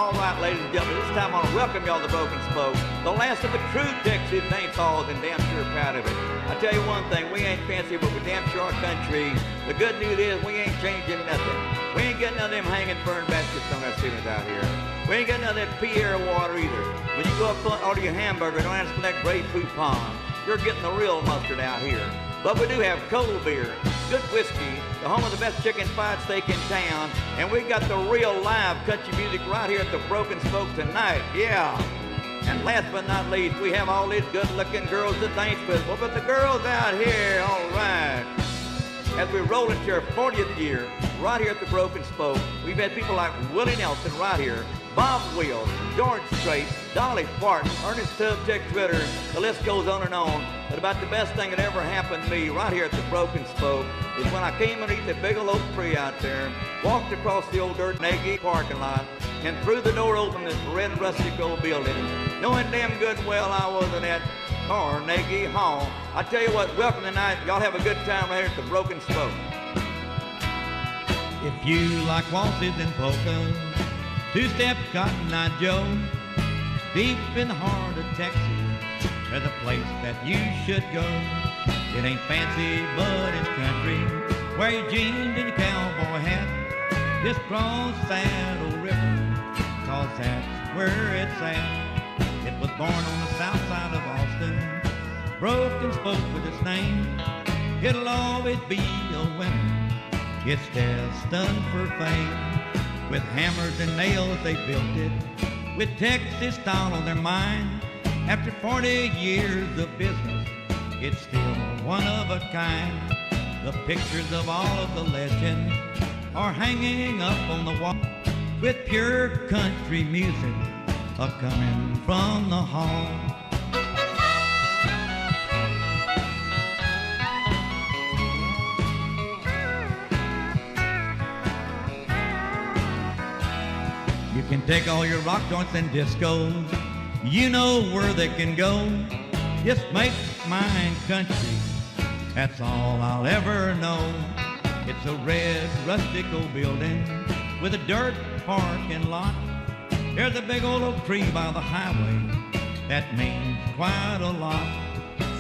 All right, ladies and gentlemen, this time I want to welcome y'all to Broken Spoke, the last of the true Texas dance halls, and damn sure proud of it. I tell you one thing, we ain't fancy, but we damn sure our country. The good news is we ain't changing nothing. We ain't got none of them hanging fern baskets on our ceilings out here. We ain't got none of that Pierre water either. When you go up and order your hamburger, don't have to select grapefruit pond. You're getting the real mustard out here. But we do have cold beer, good whiskey, the home of the best chicken fried steak in town, and we got the real live country music right here at the Broken Spoke tonight, yeah. And last but not least, we have all these good-looking girls to dance with. Well, but the girls out here, all right. As we roll into our 40th year, right here at the Broken Spoke, we've had people like Willie Nelson right here, Bob Wills, George Strait, Dolly Parton, Ernest Tubb, Tex Ritter, the list goes on and on. But about the best thing that ever happened to me right here at the Broken Spoke is when I came underneath that big old oak tree out there, walked across the old dirt Nagy parking lot, and threw the door open this red rustic old building, knowing damn good well I was in that Carnegie Hall. I tell you what, welcome tonight. Y'all have a good time right here at the Broken Spoke. If you like waltzes and polkas, two-step Cotton Eye Joe, deep in the heart of Texas, there's a place that you should go. It ain't fancy, but it's country. Wear your jeans and your cowboy hat. Just cross that old river, 'cause that's where it's at. It was born on the south side of Austin, Broken Spoke with its name. It'll always be a winner. It's destined for fame. With hammers and nails they built it, with Texas style on their mind. After 40 years of business, it's still one of a kind. The pictures of all of the legends are hanging up on the wall, with pure country music a-coming from the hall. You can take all your rock joints and discos, you know where they can go. Just make mine country, that's all I'll ever know. It's a red rustic old building with a dirt parking lot. There's a big old oak tree by the highway, that means quite a lot.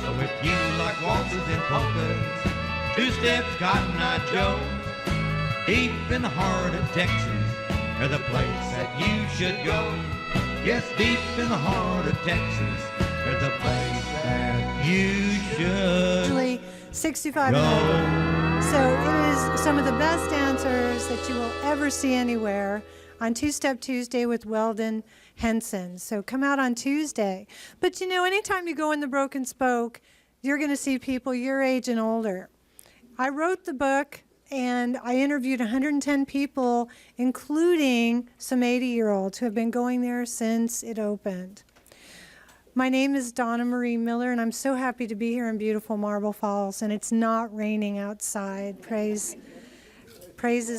So if you like waltzes and polkas, two-step Cotton Eye Joe, deep in the heart of Texas, there's a place that you should go. Yes, deep in the heart of Texas, there's a place that you should Actually, 65 go. and over. So it is some of the best dancers that you will ever see anywhere on Two-Step Tuesday with Weldon Henson. So come out on Tuesday. But you know, anytime you go in the Broken Spoke, you're going to see people your age and older. I wrote the book, and I interviewed 110 people, including some 80-year-olds who have been going there since it opened. My name is Donna Marie Miller, and I'm so happy to be here in beautiful Marble Falls, and it's not raining outside. Praises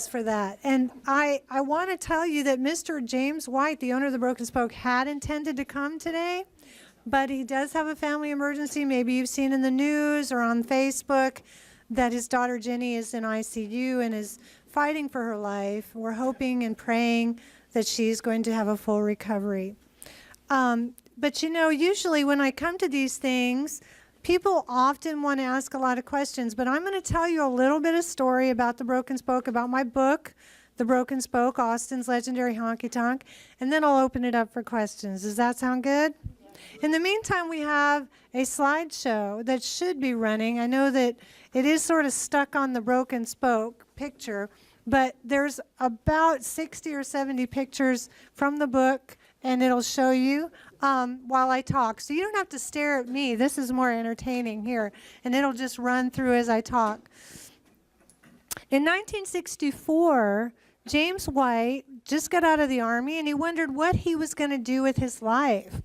for that. And I want to tell you that Mr. James White, the owner of the Broken Spoke, had intended to come today, but he does have a family emergency. Maybe you've seen in the news or on Facebook that his daughter Jenny is in ICU and is fighting for her life. We're hoping and praying that she's going to have a full recovery. But you know, usually when I come to these things, people often want to ask a lot of questions, but I'm going to tell you a little bit of story about the Broken Spoke, about my book, The Broken Spoke, Austin's Legendary Honky Tonk, and then I'll open it up for questions. Does that sound good? In the meantime, we have a slideshow that should be running. I know that it is sort of stuck on the Broken Spoke picture, but there's about 60 or 70 pictures from the book, and it'll show you while I talk. So you don't have to stare at me. This is more entertaining here, and it'll just run through as I talk. In 1964, James White just got out of the Army, and he wondered what he was going to do with his life.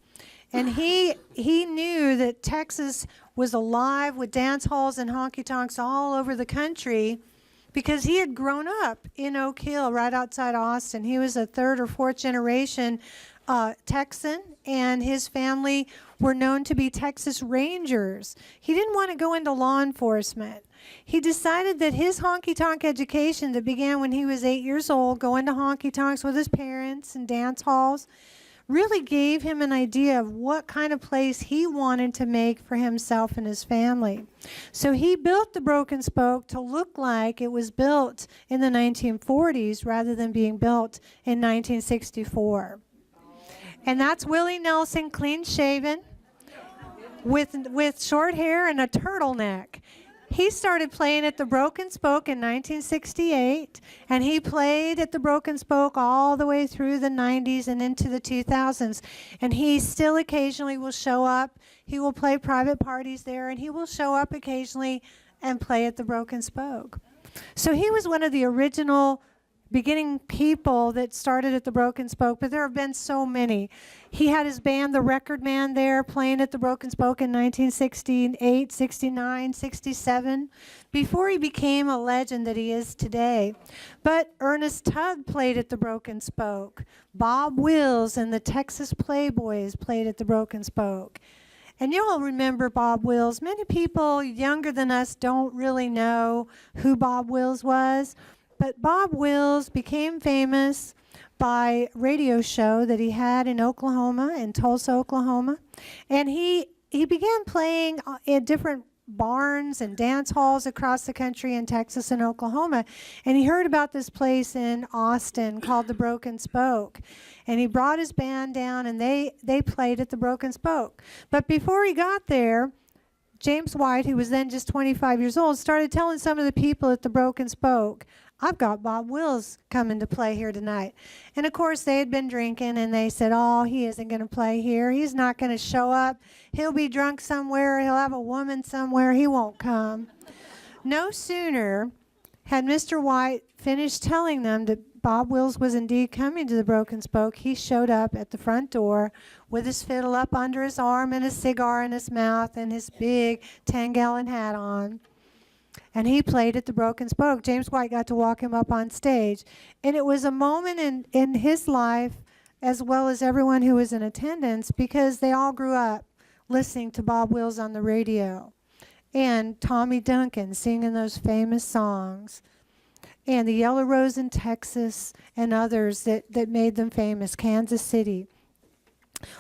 And he knew that Texas was alive with dance halls and honky-tonks all over the country because he had grown up in Oak Hill right outside Austin. He was a third or fourth generation Texan, and his family were known to be Texas Rangers. He didn't want to go into law enforcement. he decided that his honky-tonk education that began when he was 8 years old, going to honky-tonks with his parents and dance halls, really gave him an idea of what kind of place he wanted to make for himself and his family. So he built the Broken Spoke to look like it was built in the 1940s rather than being built in 1964. And that's Willie Nelson, clean-shaven, with short hair and a turtleneck. He started playing at the Broken Spoke in 1968, and he played at the Broken Spoke all the way through the 90s and into the 2000s. And he still occasionally will show up. He will play private parties there, and he will show up occasionally and play at the Broken Spoke. So he was one of the original beginning people that started at the Broken Spoke, but there have been so many. He had his band, The Record Man, there playing at the Broken Spoke in 1968, 69, 67, before he became a legend that he is today. But Ernest Tubb played at the Broken Spoke. Bob Wills and the Texas Playboys played at the Broken Spoke. And you all remember Bob Wills. Many people younger than us don't really know who Bob Wills was. But Bob Wills became famous by a radio show that he had in Oklahoma, in Tulsa, Oklahoma. And he began playing in different barns and dance halls across the country in Texas and Oklahoma. And he heard about this place in Austin called the Broken Spoke. And he brought his band down, and they played at the Broken Spoke. But before he got there, James White, who was then just 25 years old, started telling some of the people at the Broken Spoke, I've got Bob Wills coming to play here tonight. And of course, they had been drinking, and they said, oh, he isn't going to play here. He's not going to show up. He'll be drunk somewhere. He'll have a woman somewhere. He won't come. No sooner had Mr. White finished telling them that Bob Wills was indeed coming to the Broken Spoke, he showed up at the front door with his fiddle up under his arm and a cigar in his mouth and his big 10-gallon hat on. And he played at the Broken Spoke. James White got to walk him up on stage. And it was a moment in his life, as well as everyone who was in attendance, because they all grew up listening to Bob Wills on the radio. And Tommy Duncan singing those famous songs. And the Yellow Rose in Texas and others that made them famous, Kansas City.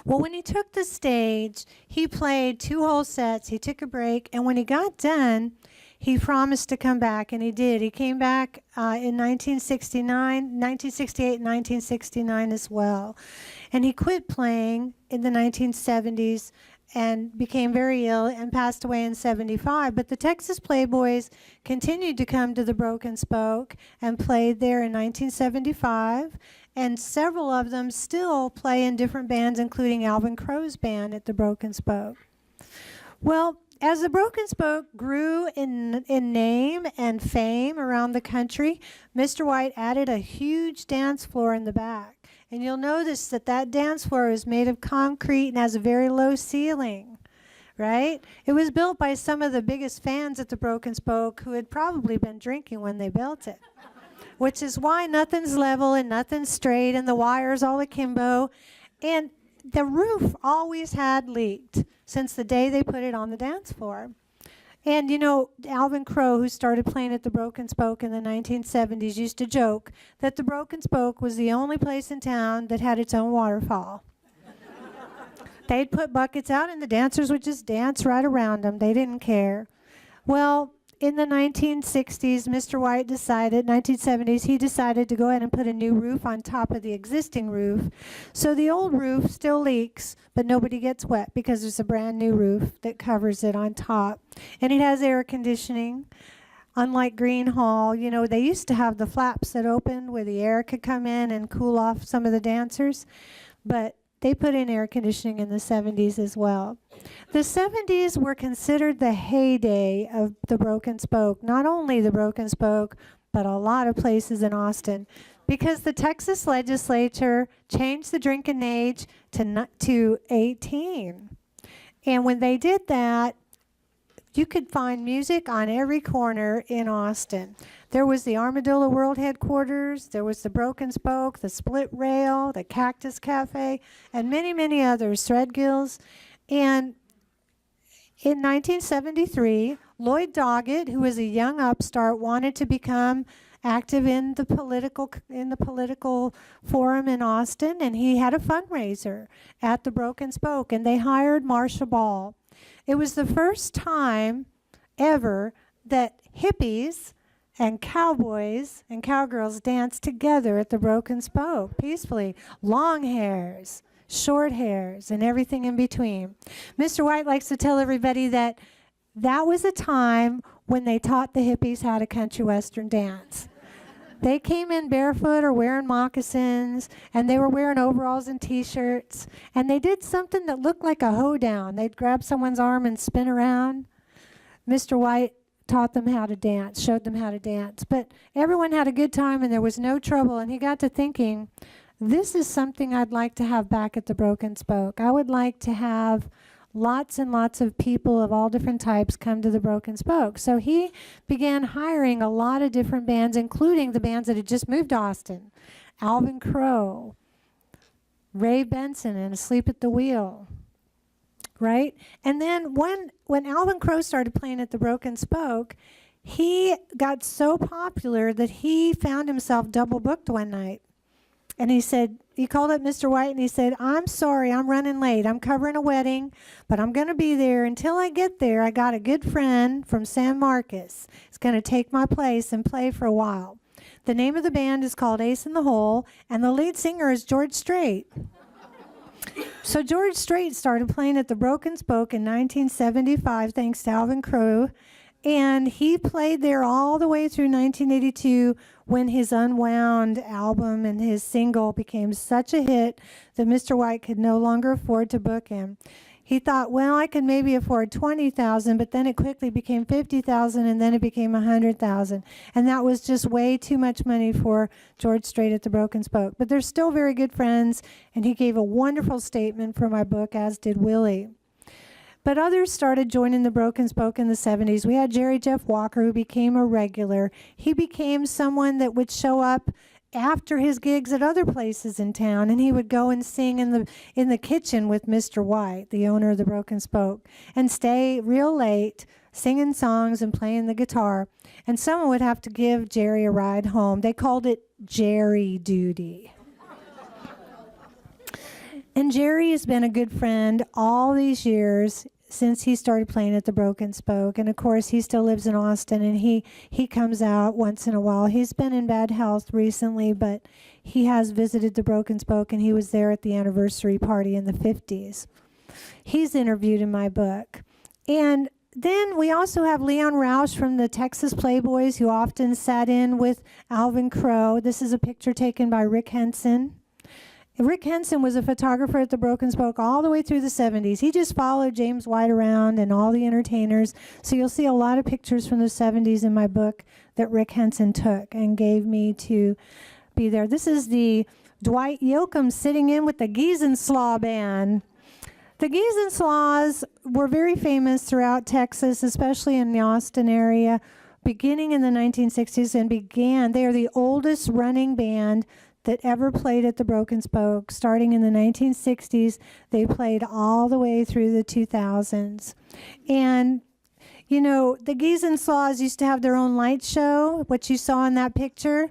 Well, when he took the stage, he played 2 whole sets. He took a break. And when he got done, he promised to come back, and he did. He came back in 1968 and 1969 as well. And he quit playing in the 1970s and became very ill and passed away in 75. But the Texas Playboys continued to come to the Broken Spoke and played there in 1975. And several of them still play in different bands, including Alvin Crow's band at the Broken Spoke. Well, as the Broken Spoke grew in name and fame around the country, Mr. White added a huge dance floor in the back. And you'll notice that that dance floor is made of concrete and has a very low ceiling, right? It was built by some of the biggest fans at the Broken Spoke who had probably been drinking when they built it, which is why nothing's level and nothing's straight and the wires all akimbo. And the roof always had leaked since the day they put it on the dance floor. And you know, Alvin Crow, who started playing at the Broken Spoke in the 1970s, used to joke that the Broken Spoke was the only place in town that had its own waterfall. They'd put buckets out and the dancers would just dance right around them. They didn't care. Well, in the 1960s, Mr. White decided, 1970s, he decided to go ahead and put a new roof on top of the existing roof. So the old roof still leaks, but nobody gets wet because there's a brand new roof that covers it on top. And it has air conditioning. Unlike Green Hall, you know, they used to have the flaps that opened where the air could come in and cool off some of the dancers. But they put in air conditioning in the 70s as well. The 70s were considered the heyday of the Broken Spoke. Not only the Broken Spoke, but a lot of places in Austin. Because the Texas legislature changed the drinking age to 18. And when they did that, you could find music on every corner in Austin. There was the Armadillo World Headquarters, there was the Broken Spoke, the Split Rail, the Cactus Cafe, and many, many others, Threadgills. And in 1973, Lloyd Doggett, who was a young upstart, wanted to become active in the political forum in Austin, and he had a fundraiser at the Broken Spoke, and they hired Marcia Ball. It was the first time ever that hippies and cowboys and cowgirls danced together at the Broken Spoke peacefully. Long hairs, short hairs, and everything in between. Mr. White likes to tell everybody that that was a time when they taught the hippies how to country western dance. They came in barefoot or wearing moccasins, and they were wearing overalls and T-shirts, and they did something that looked like a hoedown. They'd grab someone's arm and spin around. Mr. White taught them how to dance, showed them how to dance. But everyone had a good time, and there was no trouble, and he got to thinking, this is something I'd like to have back at the Broken Spoke. I would like to have lots and lots of people of all different types come to the Broken Spoke. So he began hiring a lot of different bands, including the bands that had just moved to Austin. Alvin Crow, Ray Benson and Asleep at the Wheel, right? And then when Alvin Crow started playing at the Broken Spoke, he got so popular that he found himself double booked one night. And he called up Mr. White and he said, I'm sorry, I'm running late. I'm covering a wedding, but I'm going to be there. Until I get there, I got a good friend from San Marcos. He's going to take my place and play for a while. The name of the band is called Ace in the Hole, and the lead singer is George Strait. So George Strait started playing at the Broken Spoke in 1975, thanks to Alvin Crow. And he played there all the way through 1982 when his Unwound album and his single became such a hit that Mr. White could no longer afford to book him. He thought, well, I could maybe afford $20,000, but then it quickly became $50,000, and then it became $100,000. And that was just way too much money for George Strait at the Broken Spoke. But they're still very good friends, and he gave a wonderful statement for my book, as did Willie. But others started joining the Broken Spoke in the 70s. We had Jerry Jeff Walker, who became a regular. He became someone that would show up after his gigs at other places in town, and he would go and sing in the kitchen with Mr. White, the owner of the Broken Spoke, and stay real late, singing songs and playing the guitar. And someone would have to give Jerry a ride home. They called it Jerry duty. And Jerry has been a good friend all these years since he started playing at the Broken Spoke. And of course, he still lives in Austin, and he comes out once in a while. He's been in bad health recently, but he has visited the Broken Spoke, and he was there at the anniversary party in the 50s. He's interviewed in my book. And then we also have Leon Roush from the Texas Playboys, who often sat in with Alvin Crow. This is a picture taken by Rick Henson. Rick Henson was a photographer at the Broken Spoke all the way through the 70s. He just followed James White around and all the entertainers. So you'll see a lot of pictures from the 70s in my book that Rick Henson took and gave me to be there. This is the Dwight Yoakam sitting in with the Giesenslaw Band. The Giesenslaws were very famous throughout Texas, especially in the Austin area, beginning in the 1960s and they are the oldest running band that ever played at the Broken Spoke. Starting in the 1960s, they played all the way through the 2000s. And, you know, the Giesenslaws used to have their own light show, what you saw in that picture.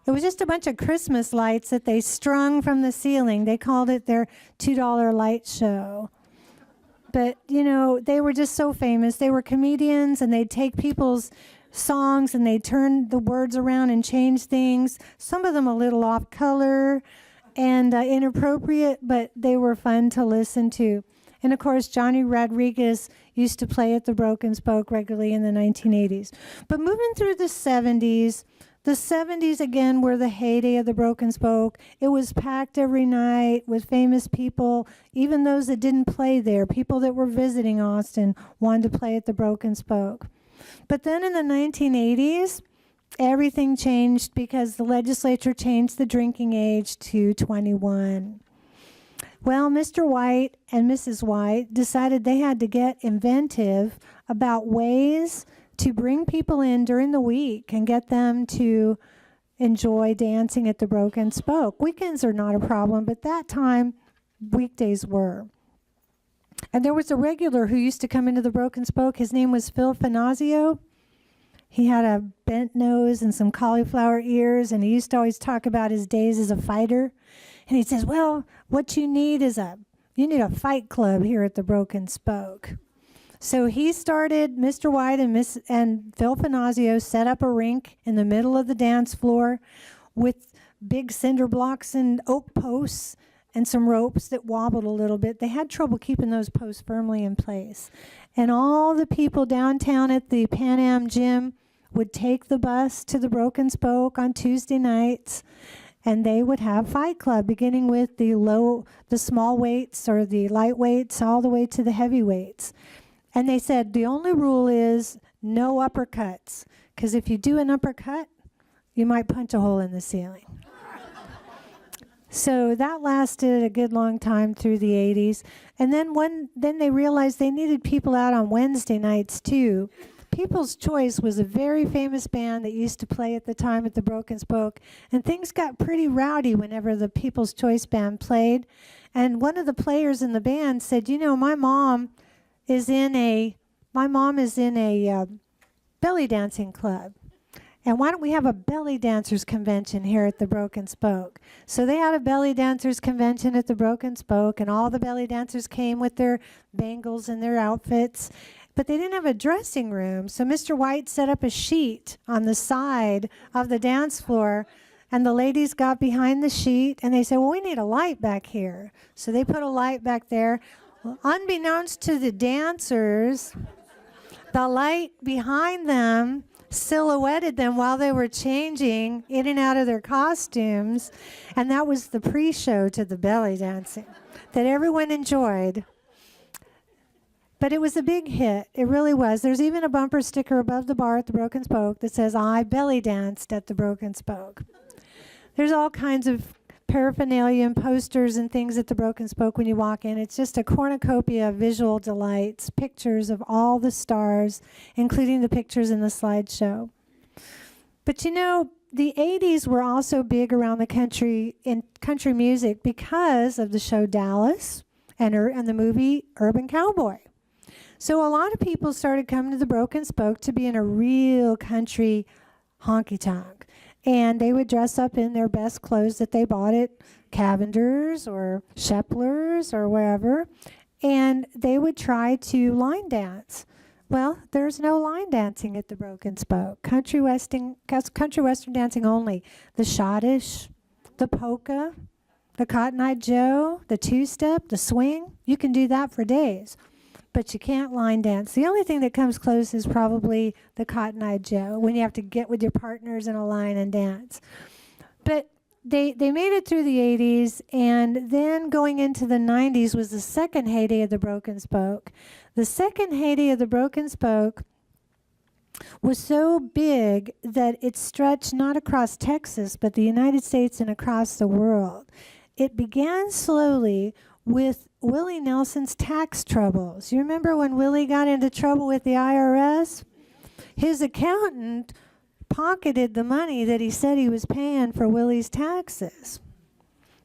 It was just a bunch of Christmas lights that they strung from the ceiling. They called it their $2 light show. But, you know, they were just so famous. They were comedians, and they'd take people's songs and they turned the words around and changed things. Some of them a little off color and inappropriate, but they were fun to listen to. And of course, Johnny Rodriguez used to play at the Broken Spoke regularly in the 1980s. But moving through the 70s again were the heyday of the Broken Spoke. It was packed every night with famous people, even those that didn't play there. People that were visiting Austin wanted to play at the Broken Spoke. But then in the 1980s, everything changed because the legislature changed the drinking age to 21. Well, Mr. White and Mrs. White decided they had to get inventive about ways to bring people in during the week and get them to enjoy dancing at the Broken Spoke. Weekends are not a problem, but that time, weekdays were. And there was a regular who used to come into the Broken Spoke. His name was Phil Finazio. He had a bent nose and some cauliflower ears, and he used to always talk about his days as a fighter. And he says, well, what you need is you need a fight club here at the Broken Spoke. So he started, Mr. White and Phil Finazio set up a rink in the middle of the dance floor with big cinder blocks and oak posts and some ropes that wobbled a little bit. They had trouble keeping those posts firmly in place. And all the people downtown at the Pan Am gym would take the bus to the Broken Spoke on Tuesday nights, and they would have Fight Club, beginning with the small weights or the light weights all the way to the heavy weights. And they said the only rule is no uppercuts, because if you do an uppercut, you might punch a hole in the ceiling. So that lasted a good long time through the 80s. And then they realized they needed people out on Wednesday nights too. People's Choice was a very famous band that used to play at the time at the Broken Spoke, and things got pretty rowdy whenever the People's Choice band played. And one of the players in the band said, you know, my mom is in a belly dancing club. And why don't we have a belly dancers convention here at the Broken Spoke? So they had a belly dancers convention at the Broken Spoke, and all the belly dancers came with their bangles and their outfits. But they didn't have a dressing room, so Mr. White set up a sheet on the side of the dance floor, and the ladies got behind the sheet, and they said, well, we need a light back here. So they put a light back there. Well, unbeknownst to the dancers, the light behind them silhouetted them while they were changing in and out of their costumes, and that was the pre-show to the belly dancing that everyone enjoyed. But it was a big hit. It really was. There's even a bumper sticker above the bar at the Broken Spoke that says, I belly danced at the Broken Spoke. There's all kinds of paraphernalia and posters and things at the Broken Spoke when you walk in. It's just a cornucopia of visual delights, pictures of all the stars, including the pictures in the slideshow. But you know, the 80s were also big around the country in country music because of the show Dallas and the movie Urban Cowboy. So a lot of people started coming to the Broken Spoke to be in a real country honky-tonk. And they would dress up in their best clothes that they bought at Cavender's or Shepler's or wherever. And they would try to line dance. Well, there's no line dancing at the Broken Spoke. Country western dancing only. The schottisch, the polka, the Cotton Eye Joe, the two-step, the swing. You can do that for days. But you can't line dance. The only thing that comes close is probably the Cotton Eye Joe, when you have to get with your partners in a line and dance. But they made it through the 80s, and then going into the 90s was the second heyday of the Broken Spoke. The second heyday of the Broken Spoke was so big that it stretched not across Texas, but the United States and across the world. It began slowly with Willie Nelson's tax troubles. You remember when Willie got into trouble with the IRS? His accountant pocketed the money that he said he was paying for Willie's taxes.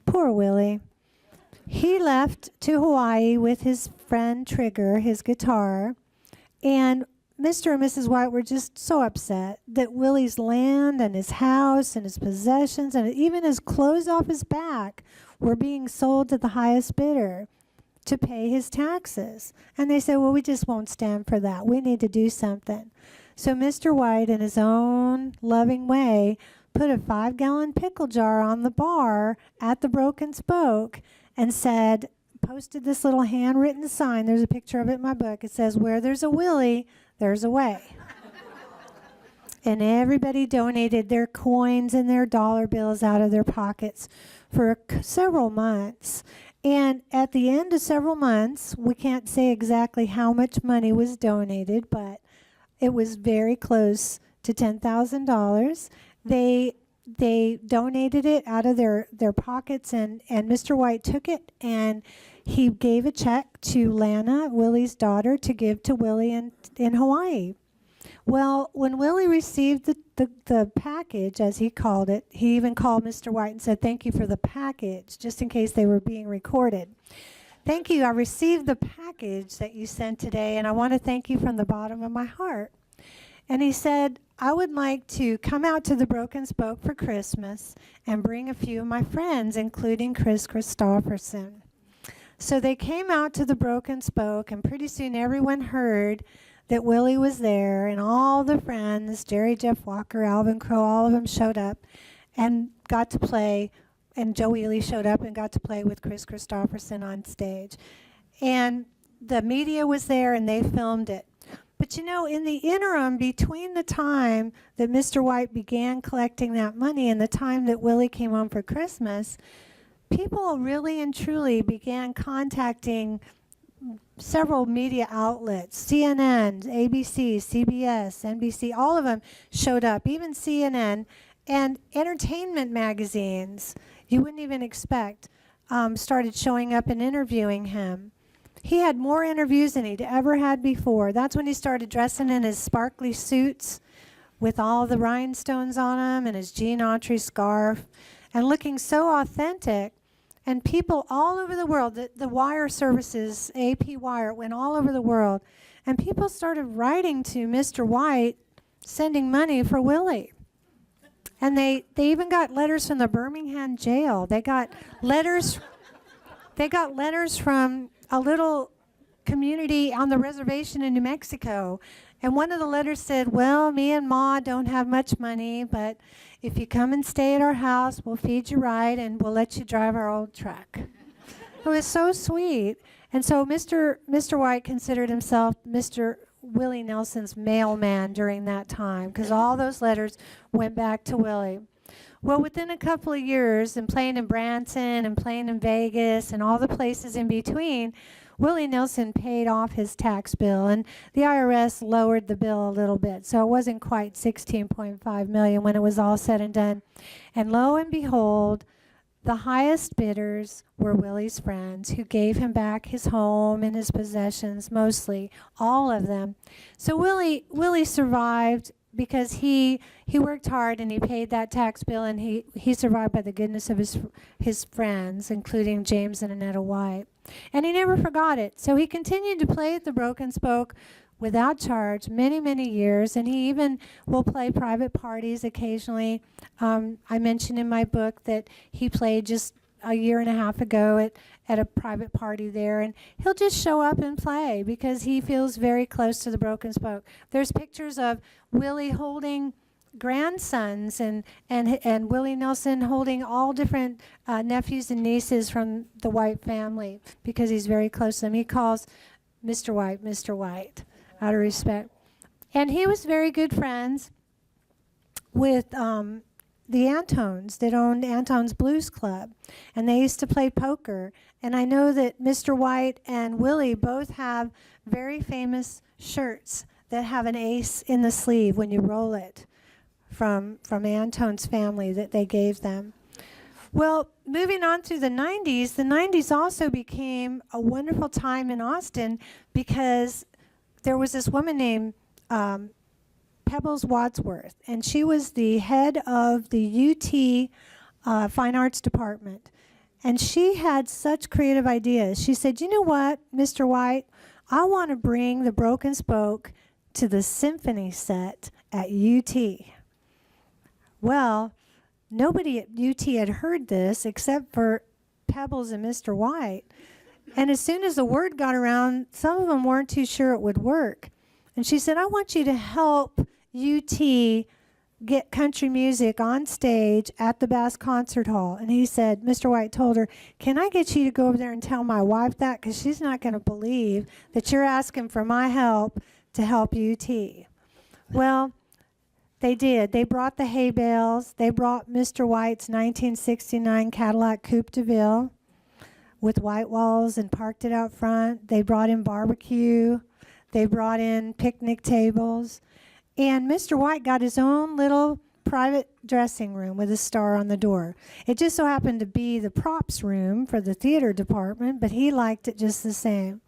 Poor Willie. He left to Hawaii with his friend Trigger, his guitar, and Mr. and Mrs. White were just so upset that Willie's land and his house and his possessions and even his clothes off his back were being sold to the highest bidder to pay his taxes. And they said, well, we just won't stand for that. We need to do something. So Mr. White, in his own loving way, put a 5-gallon pickle jar on the bar at the Broken Spoke and said, posted this little handwritten sign. There's a picture of it in my book. It says, where there's a Willie, there's a way. And everybody donated their coins and their dollar bills out of their pockets for several months. And at the end of several months, we can't say exactly how much money was donated, but it was very close to $10,000. They donated it out of their pockets, and Mr. White took it, and he gave a check to Lana, Willie's daughter, to give to Willie in Hawaii. Well, when Willie received the package, as he called it, he even called Mr. White and said, thank you for the package, just in case they were being recorded. Thank you. I received the package that you sent today, and I want to thank you from the bottom of my heart. And he said, I would like to come out to the Broken Spoke for Christmas and bring a few of my friends, including Chris Christopherson. So they came out to the Broken Spoke, and pretty soon everyone heard that Willie was there, and all the friends, Jerry Jeff Walker, Alvin Crow, all of them showed up and got to play, and Joe Ely showed up and got to play with Chris Christopherson on stage. And the media was there, and they filmed it. But you know, in the interim, between the time that Mr. White began collecting that money and the time that Willie came home for Christmas, people really and truly began contacting several media outlets, CNN, ABC, CBS, NBC, all of them showed up, even CNN, and entertainment magazines, you wouldn't even expect, started showing up and interviewing him. He had more interviews than he'd ever had before. That's when he started dressing in his sparkly suits with all the rhinestones on him and his Gene Autry scarf and looking so authentic. And people all over the world, the wire services, AP Wire, went all over the world. And people started writing to Mr. White, sending money for Willie. And they even got letters from the Birmingham jail. They got letters from a little community on the reservation in New Mexico. And one of the letters said, well, me and Ma don't have much money, but if you come and stay at our house, we'll feed you right and we'll let you drive our old truck. It was so sweet. And so Mr. White considered himself Mr. Willie Nelson's mailman during that time, because all those letters went back to Willie. Well, within a couple of years, and playing in Branson and playing in Vegas and all the places in between, Willie Nelson paid off his tax bill, and the IRS lowered the bill a little bit, so it wasn't quite $16.5 million when it was all said and done. And lo and behold, the highest bidders were Willie's friends, who gave him back his home and his possessions, mostly, all of them. So Willie survived because he worked hard and he paid that tax bill, and he survived by the goodness of his friends, including James and Annetta White. And he never forgot it. So he continued to play at the Broken Spoke without charge many, many years, and he even will play private parties occasionally. I mentioned in my book that he played just a year and a half ago at a private party there, and he'll just show up and play because he feels very close to the Broken Spoke. There's pictures of Willie holding grandsons and Willie Nelson holding all different nephews and nieces from the White family because he's very close to them. He calls Mr. White, out of respect. And he was very good friends with the Antones that owned Antone's Blues Club, and they used to play poker. And I know that Mr. White and Willie both have very famous shirts that have an ace in the sleeve when you roll it from Antone's family that they gave them. Well, moving on through the 90s also became a wonderful time in Austin because there was this woman named Pebbles Wadsworth, and she was the head of the UT Fine Arts Department. And she had such creative ideas. She said, you know what, Mr. White, I want to bring the Broken Spoke to the symphony set at UT. Well, nobody at UT had heard this except for Pebbles and Mr. White. And as soon as the word got around, some of them weren't too sure it would work. And she said, I want you to help UT get country music on stage at the Bass Concert Hall. And he said, Mr. White told her, can I get you to go over there and tell my wife that? Because she's not going to believe that you're asking for my help to help UT. Well, they did. They brought the hay bales. They brought Mr. White's 1969 Cadillac Coupe de Ville with white walls and parked it out front. They brought in barbecue. They brought in picnic tables. And Mr. White got his own little private dressing room with a star on the door. It just so happened to be the props room for the theater department, but he liked it just the same.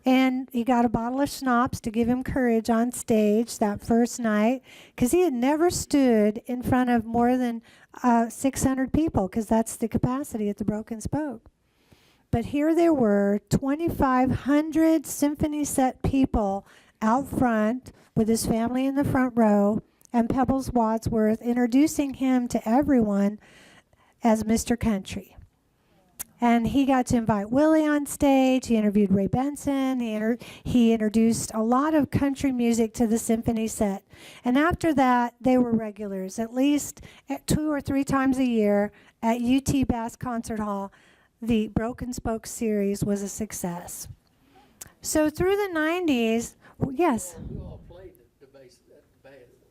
And he got a bottle of schnapps to give him courage on stage that first night, because he had never stood in front of more than 600 people, because that's the capacity at the Broken Spoke. But here there were 2,500 symphony set people out front with his family in the front row, and Pebbles Wadsworth introducing him to everyone as Mr. Country. And he got to invite Willie on stage. He interviewed Ray Benson. He introduced a lot of country music to the symphony set. And after that, they were regulars, at least 2 or 3 times a year at UT Bass Concert Hall. The Broken Spoke series was a success. So through the 90s, yes? You all played the bass at the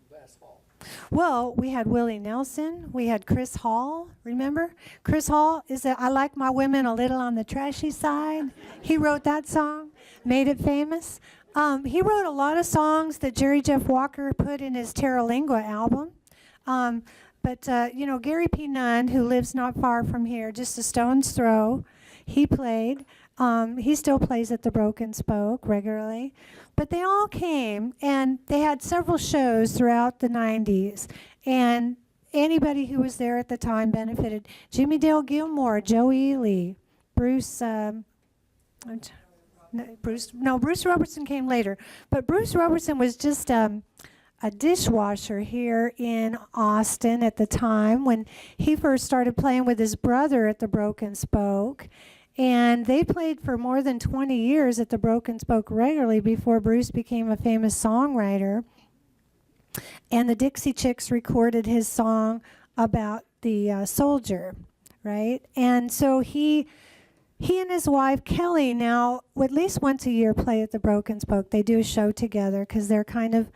Bass Hall. Well, we had Willie Nelson. We had Chris Hall. Remember? Chris Hall is I Like My Women a Little on the Trashy Side. He wrote that song, made it famous. He wrote a lot of songs that Jerry Jeff Walker put in his Terra Lingua album. But Gary P. Nunn, who lives not far from here, just a stone's throw, he played. He still plays at the Broken Spoke regularly. But they all came, and they had several shows throughout the 90s. And anybody who was there at the time benefited. Jimmy Dale Gilmore, Joe Ely, Bruce Robertson came later. But Bruce Robertson was just a dishwasher here in Austin at the time when he first started playing with his brother at the Broken Spoke. And they played for more than 20 years at the Broken Spoke regularly before Bruce became a famous songwriter. And the Dixie Chicks recorded his song about the soldier, right? And so he and his wife, Kelly, now at least once a year play at the Broken Spoke. They do a show together because they're kind of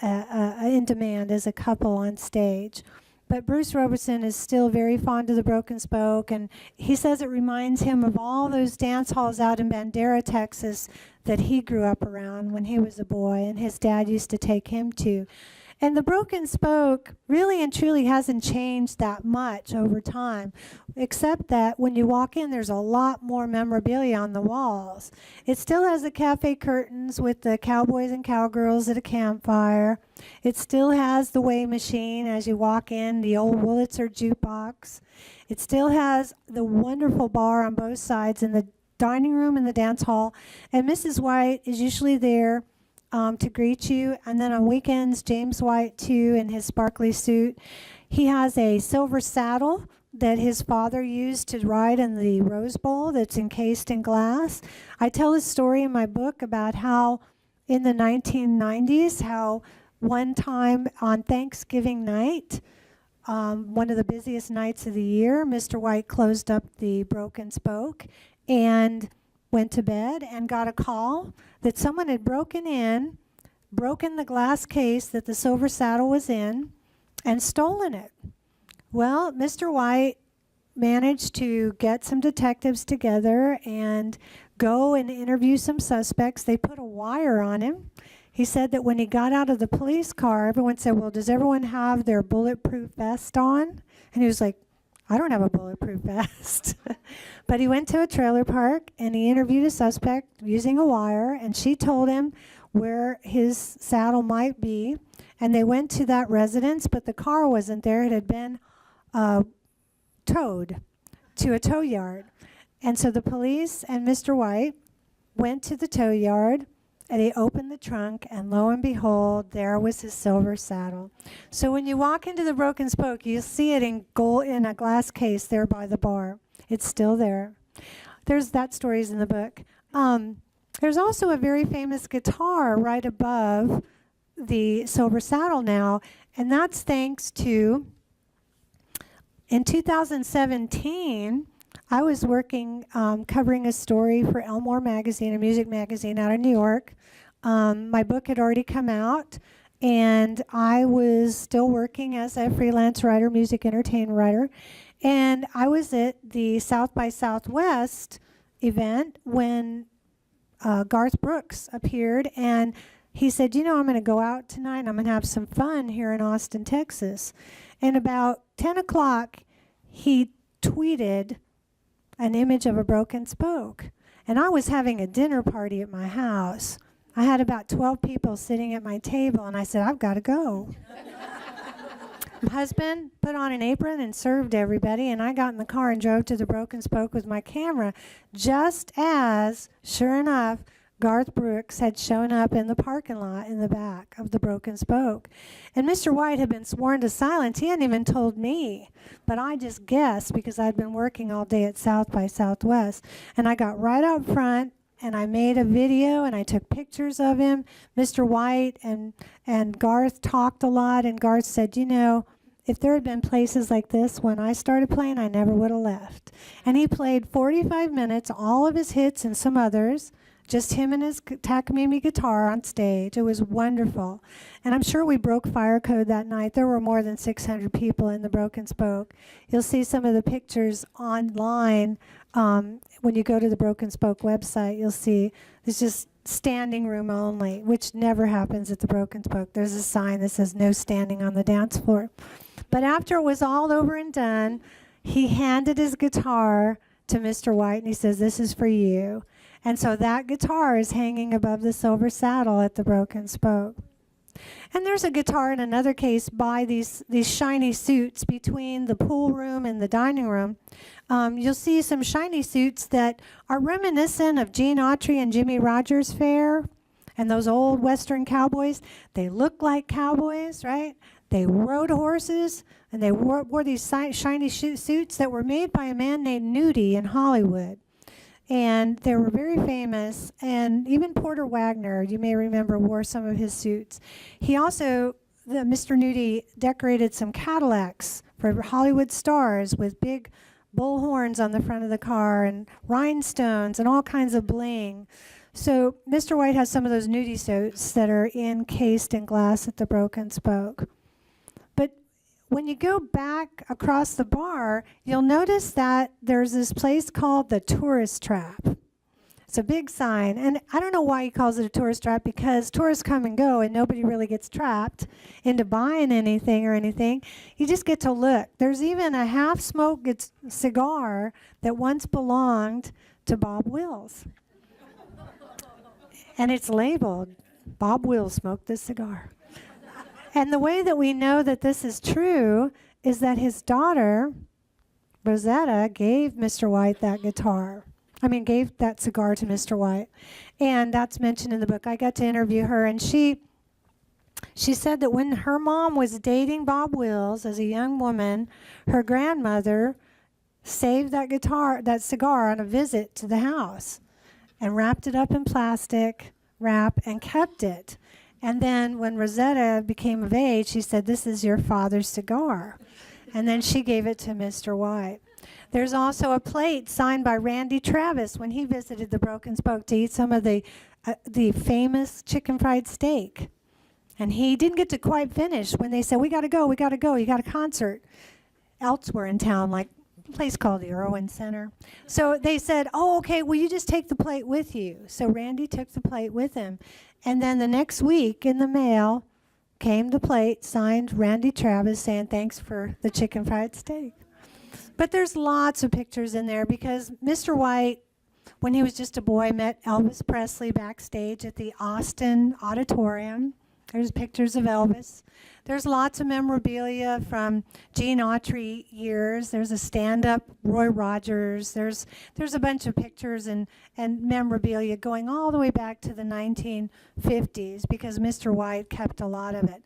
in demand as a couple on stage. But Bruce Robertson is still very fond of the Broken Spoke, and he says it reminds him of all those dance halls out in Bandera, Texas, that he grew up around when he was a boy, and his dad used to take him to. And the Broken Spoke really and truly hasn't changed that much over time, except that when you walk in, there's a lot more memorabilia on the walls. It still has the cafe curtains with the cowboys and cowgirls at a campfire. It still has the weigh machine as you walk in, the old Wurlitzer jukebox. It still has the wonderful bar on both sides in the dining room and the dance hall. And Mrs. White is usually there to greet you. And then on weekends, James White, too, in his sparkly suit. He has a silver saddle that his father used to ride in the Rose Bowl that's encased in glass. I tell a story in my book about how in the 1990s, how one time on Thanksgiving night, one of the busiest nights of the year, Mr. White closed up the Broken Spoke and went to bed and got a call that someone had broken the glass case that the silver saddle was in, and stolen it. Well, Mr. White managed to get some detectives together and go and interview some suspects. They put a wire on him. He said that when he got out of the police car, everyone said, well, does everyone have their bulletproof vest on? And he was like, I don't have a bulletproof vest. But he went to a trailer park and he interviewed a suspect using a wire, and she told him where his saddle might be. And they went to that residence, but the car wasn't there. It had been towed to a tow yard. And so the police and Mr. White went to the tow yard, and he opened the trunk, and lo and behold, there was his silver saddle. So when you walk into the Broken Spoke, you'll see it in gold in a glass case there by the bar. It's still there. That story's in the book. There's also a very famous guitar right above the silver saddle now, and that's thanks to, in 2017, I was working, covering a story for Elmore Magazine, a music magazine out of New York. My book had already come out, and I was still working as a freelance writer, music entertainment writer. And I was at the South by Southwest event when Garth Brooks appeared, and he said, I'm going to go out tonight, and I'm going to have some fun here in Austin, Texas. And about 10 o'clock, he tweeted an image of a Broken Spoke. And I was having a dinner party at my house. I had about 12 people sitting at my table, and I said, I've got to go. husband put on an apron and served everybody, and I got in the car and drove to the Broken Spoke with my camera, just as, sure enough, Garth Brooks had shown up in the parking lot in the back of the Broken Spoke. And Mr. White had been sworn to silence. He hadn't even told me, but I just guessed because I'd been working all day at South by Southwest. And I got right up front, and I made a video, and I took pictures of him. Mr. White and Garth talked a lot, and Garth said, you know, if there had been places like this when I started playing, I never would have left. And he played 45 minutes, all of his hits and some others, just him and his Takamine guitar on stage. It was wonderful. And I'm sure we broke fire code that night. There were more than 600 people in the Broken Spoke. You'll see some of the pictures online. When you go to the Broken Spoke website, you'll see there's just standing room only, which never happens at the Broken Spoke. There's a sign that says no standing on the dance floor. But after it was all over and done, he handed his guitar to Mr. White, and he says, this is for you. And so that guitar is hanging above the silver saddle at the Broken Spoke. And there's a guitar in another case by these shiny suits between the pool room and the dining room. You'll see some shiny suits that are reminiscent of Gene Autry and Jimmy Rogers Fair and those old Western cowboys. They look like cowboys, right? They rode horses, and they wore these shiny suits that were made by a man named Nudie in Hollywood. And they were very famous, and even Porter Wagner, you may remember, wore some of his suits. He also, Mr. Nudie, decorated some Cadillacs for Hollywood stars with big bull horns on the front of the car and rhinestones and all kinds of bling. So Mr. White has some of those Nudie suits that are encased in glass at the Broken Spoke. But when you go back across the bar, you'll notice that there's this place called the Tourist Trap. It's a big sign, and I don't know why he calls it a tourist trap, because tourists come and go and nobody really gets trapped into buying anything or anything. You just get to look. There's even a half-smoked cigar that once belonged to Bob Wills. And it's labeled, Bob Wills smoked this cigar. And the way that we know that this is true is that his daughter, Rosetta, gave Mr. White that gave that cigar to Mr. White. And that's mentioned in the book. I got to interview her, and she said that when her mom was dating Bob Wills as a young woman, her grandmother saved that cigar on a visit to the house and wrapped it up in plastic wrap and kept it. And then when Rosetta became of age, she said, this is your father's cigar. And then she gave it to Mr. White. There's also a plate signed by Randy Travis when he visited the Broken Spoke to eat some of the famous chicken fried steak. And he didn't get to quite finish when they said, we got to go, you got a concert elsewhere in town, like a place called the Irwin Center. So they said, oh, okay, well, you just take the plate with you. So Randy took the plate with him. And then the next week in the mail came the plate signed Randy Travis saying thanks for the chicken fried steak. But there's lots of pictures in there because Mr. White, when he was just a boy, met Elvis Presley backstage at the Austin Auditorium. There's pictures of Elvis. There's lots of memorabilia from Gene Autry years. There's a stand-up Roy Rogers. There's a bunch of pictures and memorabilia going all the way back to the 1950s because Mr. White kept a lot of it.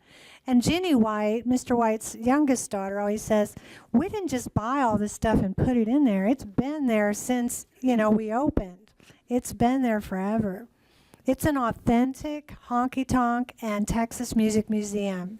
And Ginny White, Mr. White's youngest daughter, always says, we didn't just buy all this stuff and put it in there. It's been there since, we opened. It's been there forever. It's an authentic honky-tonk and Texas music museum.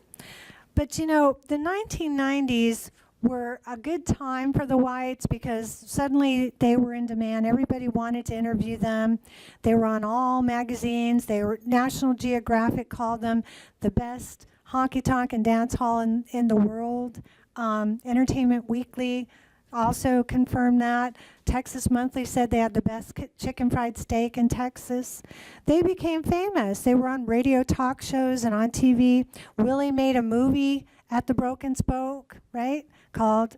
But, the 1990s were a good time for the Whites because suddenly they were in demand. Everybody wanted to interview them. They were on all magazines. National Geographic called them the best honky-tonk and dance hall in the world. Entertainment Weekly also confirmed that. Texas Monthly said they had the best chicken fried steak in Texas. They became famous. They were on radio talk shows and on TV. Willie made a movie at the Broken Spoke, right? Called,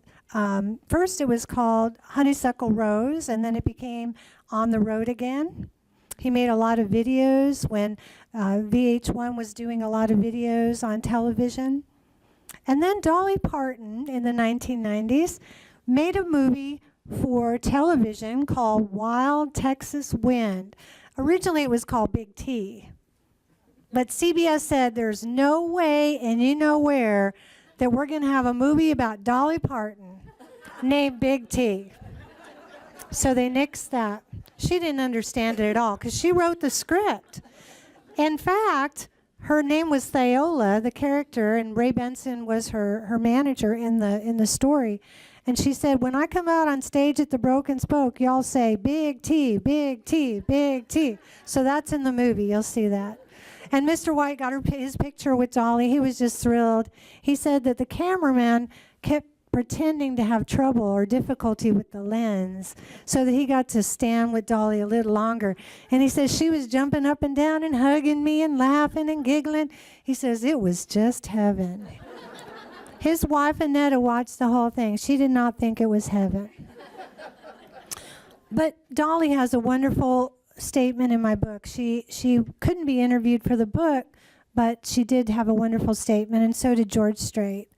first it was called Honeysuckle Rose, and then it became On the Road Again. He made a lot of videos when VH1 was doing a lot of videos on television. And then Dolly Parton in the 1990s made a movie for television called Wild Texas Wind. Originally it was called Big T. But CBS said there's no way and you know where that we're going to have a movie about Dolly Parton named Big T. So they nixed that. She didn't understand it at all because she wrote the script. In fact, her name was Theola, the character, and Ray Benson was her manager in the story. And she said, when I come out on stage at the Broken Spoke, y'all say, Big T, Big T, Big T. So that's in the movie. You'll see that. And Mr. White got his picture with Dolly. He was just thrilled. He said that the cameraman kept pretending to have trouble or difficulty with the lens so that he got to stand with Dolly a little longer. And he says she was jumping up and down and hugging me and laughing and giggling. He says it was just heaven. His wife, Annetta, watched the whole thing. She did not think it was heaven. But Dolly has a wonderful statement in my book. She couldn't be interviewed for the book, but she did have a wonderful statement, and so did George Strait.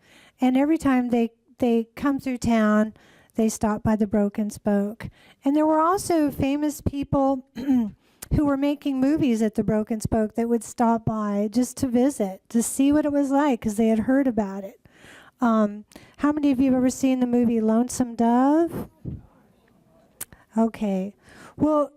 And every time they come through town, they stop by the Broken Spoke. And there were also famous people who were making movies at the Broken Spoke that would stop by just to visit, to see what it was like, because they had heard about it. How many of you have ever seen the movie Lonesome Dove? Okay. Well,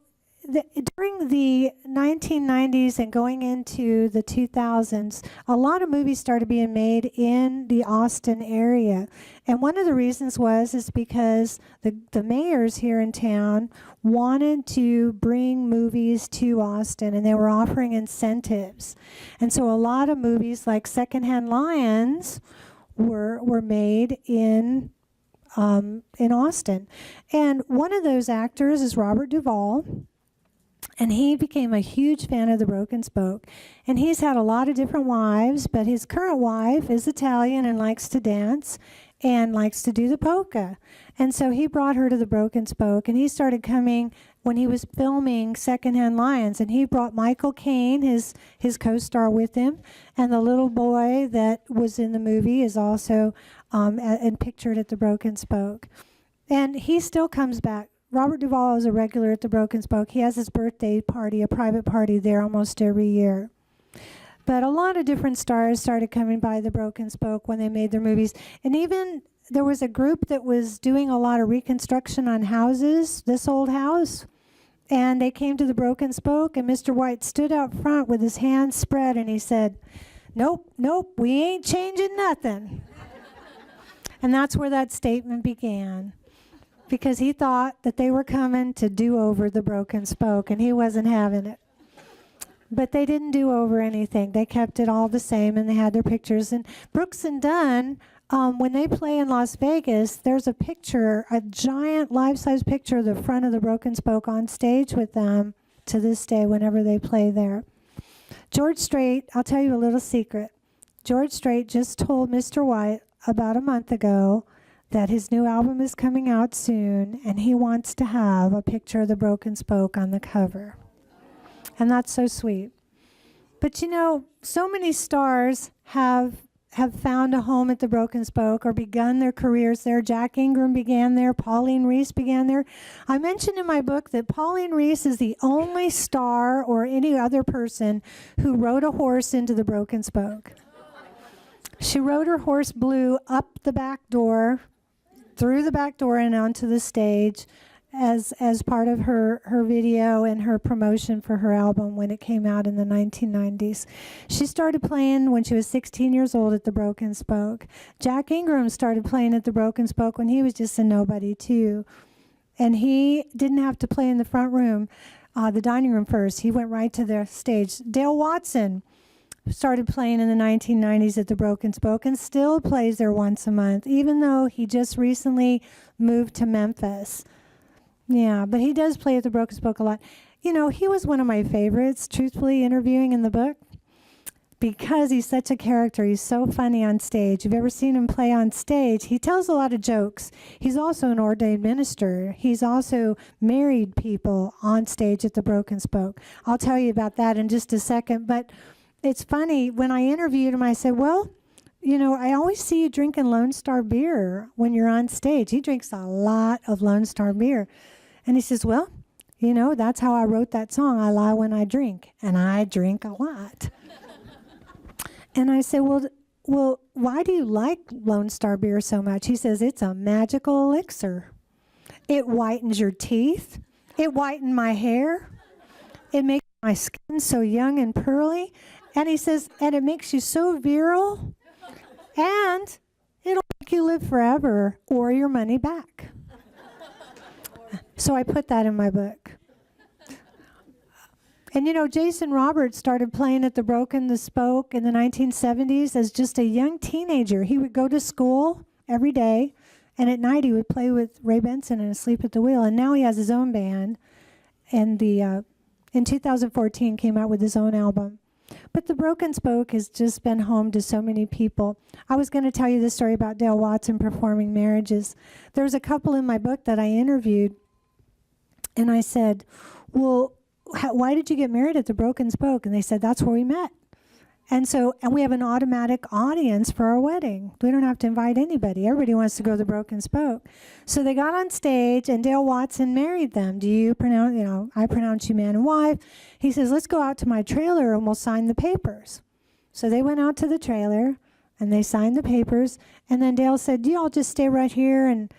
during the 1990s and going into the 2000s, a lot of movies started being made in the Austin area. And one of the reasons is because the mayors here in town wanted to bring movies to Austin, and they were offering incentives. And so a lot of movies like Secondhand Lions were made in Austin. And one of those actors is Robert Duvall. And he became a huge fan of the Broken Spoke. And he's had a lot of different wives, but his current wife is Italian and likes to dance and likes to do the polka. And so he brought her to the Broken Spoke, and he started coming when he was filming Secondhand Lions. And he brought Michael Caine, his co-star, with him. And the little boy that was in the movie is also and pictured at the Broken Spoke. And he still comes back. Robert Duvall is a regular at the Broken Spoke. He has his birthday party, a private party there almost every year. But a lot of different stars started coming by the Broken Spoke when they made their movies. And even there was a group that was doing a lot of reconstruction on houses, this old house. And they came to the Broken Spoke, and Mr. White stood out front with his hands spread, and he said, nope, we ain't changing nothing. And that's where that statement began. Because he thought that they were coming to do over the Broken Spoke, and he wasn't having it. But they didn't do over anything. They kept it all the same, and they had their pictures. And Brooks and Dunn, when they play in Las Vegas, there's a picture, a giant life-size picture of the front of the Broken Spoke on stage with them to this day whenever they play there. George Strait, I'll tell you a little secret. George Strait just told Mr. White about a month ago that his new album is coming out soon, and he wants to have a picture of the Broken Spoke on the cover. And that's so sweet. But you know, so many stars have found a home at the Broken Spoke or begun their careers there. Jack Ingram began there. Pauline Reese began there. I mentioned in my book that Pauline Reese is the only star or any other person who rode a horse into the Broken Spoke. She rode her horse Blue up the back door, through the back door and onto the stage as part of her video and her promotion for her album when it came out in the 1990s. She started playing when she was 16 years old at the Broken Spoke. Jack Ingram started playing at the Broken Spoke when he was just a nobody too. And he didn't have to play in the front room, the dining room first. He went right to the stage. Dale Watson started playing in the 1990s at the Broken Spoke and still plays there once a month, even though he just recently moved to Memphis. Yeah, but he does play at the Broken Spoke a lot. You know, he was one of my favorites, truthfully, interviewing in the book, because he's such a character. He's so funny on stage. You've ever seen him play on stage? He tells a lot of jokes. He's also an ordained minister. He's also married people on stage at the Broken Spoke. I'll tell you about that in just a second, but it's funny, when I interviewed him, I said, well, I always see you drinking Lone Star beer when you're on stage. He drinks a lot of Lone Star beer. And he says, well, that's how I wrote that song, I Lie When I Drink. And I drink a lot. And I said, well, why do you like Lone Star beer so much? He says, it's a magical elixir. It whitens your teeth. It whitened my hair. It makes my skin so young and pearly. And he says, and it makes you so virile. And it'll make you live forever or your money back. So I put that in my book. And Jason Roberts started playing at the Broken the Spoke in the 1970s as just a young teenager. He would go to school every day, and at night he would play with Ray Benson and Asleep at the Wheel. And now he has his own band, and in 2014 came out with his own album. But the Broken Spoke has just been home to so many people. I was going to tell you this story about Dale Watson performing marriages. There's a couple in my book that I interviewed, and I said, well, why did you get married at the Broken Spoke? And they said, that's where we met. And we have an automatic audience for our wedding. We don't have to invite anybody. Everybody wants to go to the Broken Spoke. So they got on stage, and Dale Watson married them. Do you pronounce, I pronounce you man and wife. He says, let's go out to my trailer and we'll sign the papers. So they went out to the trailer, and they signed the papers. And then Dale said, you all just stay right here and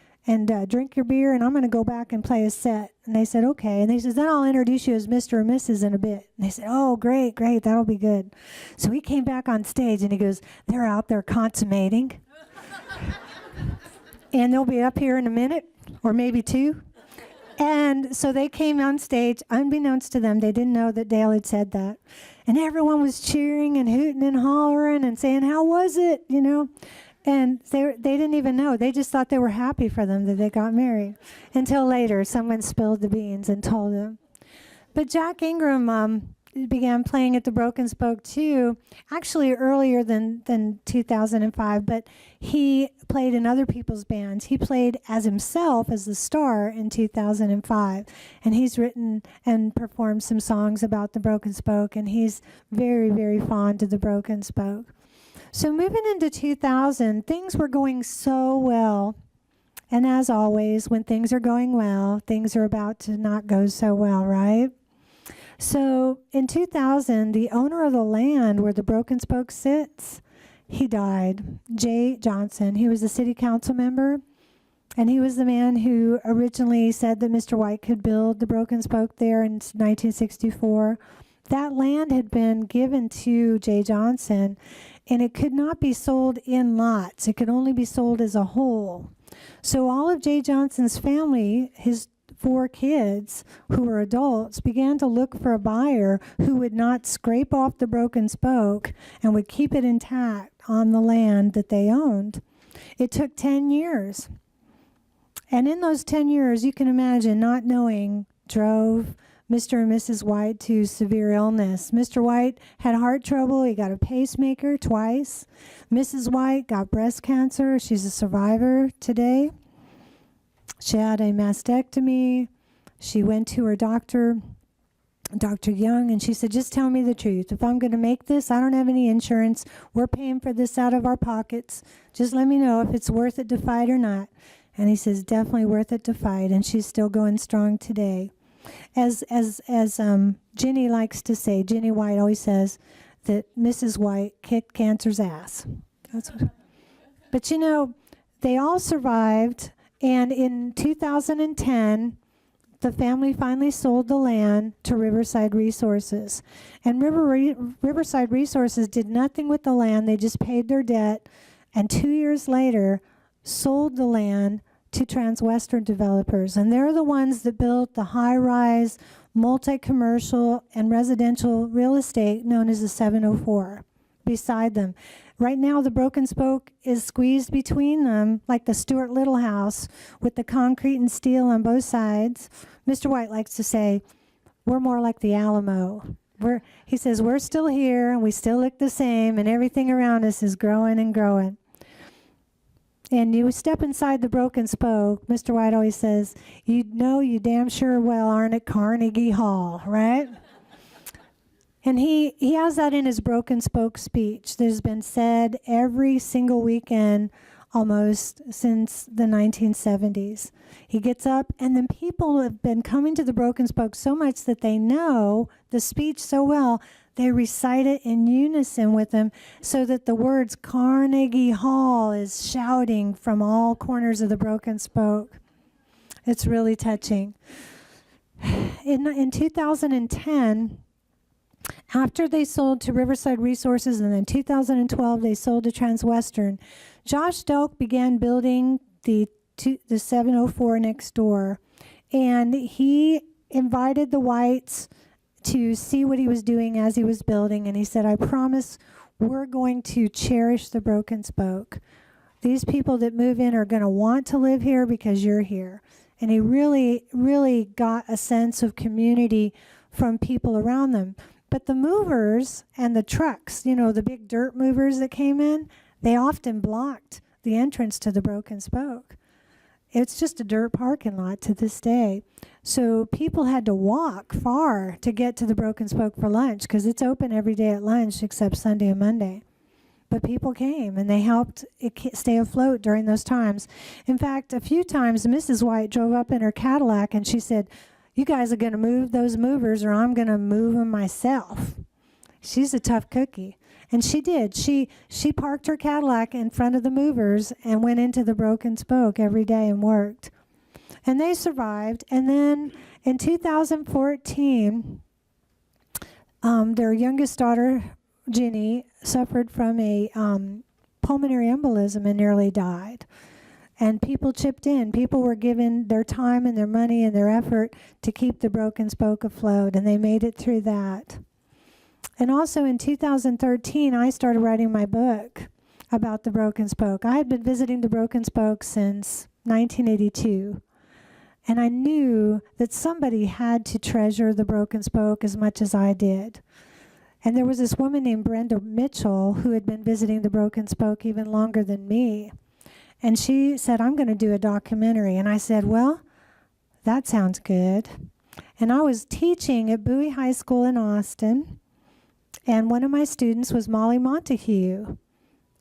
drink your beer, and I'm going to go back and play a set. And they said, okay. And he says, then I'll introduce you as Mr. and Mrs. in a bit. And they said, oh, great, that'll be good. So he came back on stage, and he goes, they're out there consummating. And they'll be up here in a minute, or maybe two. And so they came on stage, unbeknownst to them. They didn't know that Dale had said that. And everyone was cheering and hooting and hollering and saying, how was it, And they didn't even know. They just thought they were happy for them that they got married. Until later, someone spilled the beans and told them. But Jack Ingram began playing at the Broken Spoke too, actually earlier than 2005, but he played in other people's bands. He played as himself as the star in 2005, and he's written and performed some songs about the Broken Spoke, and he's very, very fond of the Broken Spoke. So moving into 2000, things were going so well. And as always, when things are going well, things are about to not go so well, right? So in 2000, the owner of the land where the Broken Spoke sits, he died. Jay Johnson. He was a city council member, and he was the man who originally said that Mr. White could build the Broken Spoke there in 1964. That land had been given to Jay Johnson, and it could not be sold in lots. It could only be sold as a whole. So all of Jay Johnson's family, his 4 kids who were adults, began to look for a buyer who would not scrape off the Broken Spoke and would keep it intact on the land that they owned. It took 10 years. And in those 10 years, you can imagine not knowing drove Mr. and Mrs. White to severe illness. Mr. White had heart trouble. He got a pacemaker twice. Mrs. White got breast cancer. She's a survivor today. She had a mastectomy. She went to her doctor, Dr. Young, and she said, just tell me the truth. If I'm going to make this, I don't have any insurance. We're paying for this out of our pockets. Just let me know if it's worth it to fight or not. And he says, definitely worth it to fight. And she's still going strong today. As Ginny likes to say, Ginny White always says that Mrs. White kicked cancer's ass. But they all survived, and in 2010, the family finally sold the land to Riverside Resources. And Riverside Resources did nothing with the land. They just paid their debt, and 2 years later, sold the land to Transwestern developers. And they're the ones that built the high-rise, multi-commercial, and residential real estate known as the 704 beside them. Right now, the Broken Spoke is squeezed between them like the Stuart Little house with the concrete and steel on both sides. Mr. White likes to say, we're more like the Alamo. He says, we're still here, and we still look the same, and everything around us is growing and growing. And you step inside the Broken Spoke, Mr. White always says, you damn sure well aren't at Carnegie Hall, right? And he has that in his Broken Spoke speech that has been said every single weekend almost since the 1970s. He gets up, and then people have been coming to the Broken Spoke so much that they know the speech so well, they recite it in unison with him so that the words Carnegie Hall is shouting from all corners of the Broken Spoke. It's really touching. In 2010, after they sold to Riverside Resources, and then 2012 they sold to Transwestern, Josh Delk began building the 704 next door, and he invited the Whites to see what he was doing as he was building, and he said, I promise we're going to cherish the Broken Spoke. These people that move in are going to want to live here because you're here. And he really, really got a sense of community from people around them. But the movers and the trucks, you know, the big dirt movers that came in, they often blocked the entrance to the Broken Spoke. It's just a dirt parking lot to this day. So people had to walk far to get to the Broken Spoke for lunch because it's open every day at lunch except Sunday and Monday. But people came, and they helped it stay afloat during those times. In fact, a few times, Mrs. White drove up in her Cadillac, and she said, you guys are going to move those movers, or I'm going to move them myself. She's a tough cookie. And she did. She parked her Cadillac in front of the movers and went into the Broken Spoke every day and worked. And they survived. And then in 2014, their youngest daughter, Ginny, suffered from a pulmonary embolism and nearly died. And people chipped in. People were given their time and their money and their effort to keep the Broken Spoke afloat, and they made it through that. And also in 2013, I started writing my book about the Broken Spoke. I had been visiting the Broken Spoke since 1982, and I knew that somebody had to treasure the Broken Spoke as much as I did. And there was this woman named Brenda Mitchell who had been visiting the Broken Spoke even longer than me. And she said, I'm going to do a documentary. And I said, well, that sounds good. And I was teaching at Bowie High School in Austin. And one of my students was Molly Montague.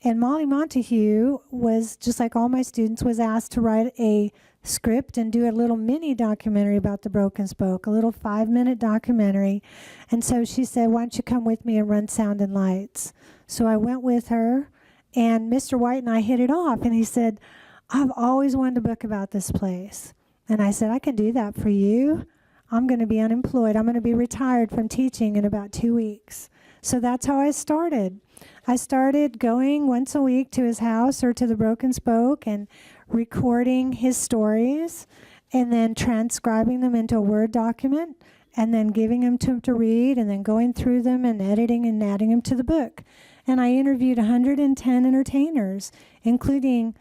And Molly Montague was, just like all my students, was asked to write a script and do a little mini documentary about the Broken Spoke, a little 5-minute documentary. And so she said, why don't you come with me and run sound and lights? So I went with her, and Mr. White and I hit it off. And he said, I've always wanted a book about this place. And I said, I can do that for you. I'm going to be unemployed. I'm going to be retired from teaching in about 2 weeks. So that's how I started. I started going once a week to his house or to the Broken Spoke and recording his stories and then transcribing them into a Word document and then giving them to him to read and then going through them and editing and adding them to the book. And I interviewed 110 entertainers, including,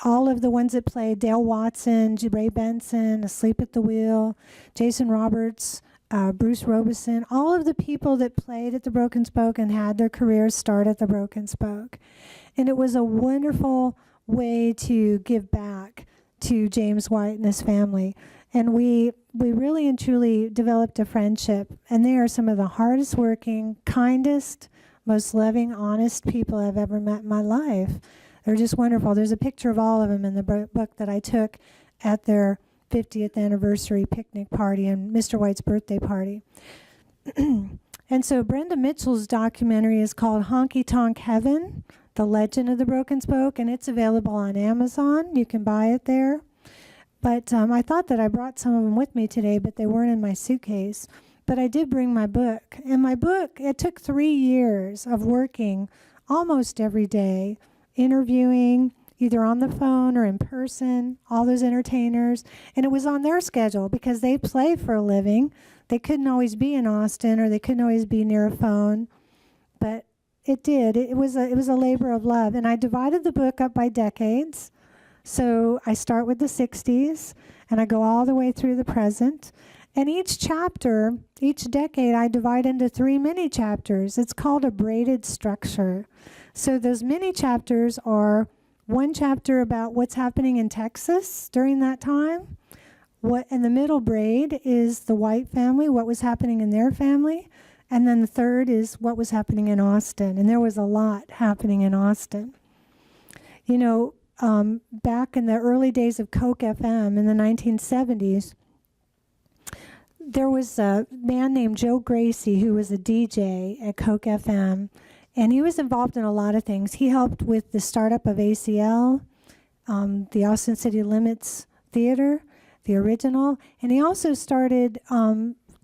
all of the ones that played: Dale Watson, Ray Benson, Asleep at the Wheel, Jason Roberts, Bruce Robeson, all of the people that played at the Broken Spoke and had their careers start at the Broken Spoke. And it was a wonderful way to give back to James White and his family. And we really and truly developed a friendship. And they are some of the hardest working, kindest, most loving, honest people I've ever met in my life. They're just wonderful. There's a picture of all of them in the book that I took at their 50th anniversary picnic party and Mr. White's birthday party. And so Brenda Mitchell's documentary is called Honky Tonk Heaven, The Legend of the Broken Spoke, and it's available on Amazon. You can buy it there. But I thought that I brought some of them with me today, but they weren't in my suitcase. But I did bring my book. And my book, it took 3 years of working almost every day, interviewing either on the phone or in person, all those entertainers. And it was on their schedule because they play for a living. They couldn't always be in Austin, or they couldn't always be near a phone. But it did. It was a labor of love. And I divided the book up by decades. So I start with the 60s, and I go all the way through the present. And each chapter, each decade, I divide into 3 mini chapters. It's called a braided structure. So those mini chapters are one chapter about what's happening in Texas during that time, And the middle braid is the White family, what was happening in their family. And then the third is what was happening in Austin. And there was a lot happening in Austin. You know, back in the early days of Coke FM in the 1970s, there was a man named Joe Gracie who was a DJ at Coke FM, and he was involved in a lot of things. He helped with the startup of ACL, the Austin City Limits Theater, the original, and he also started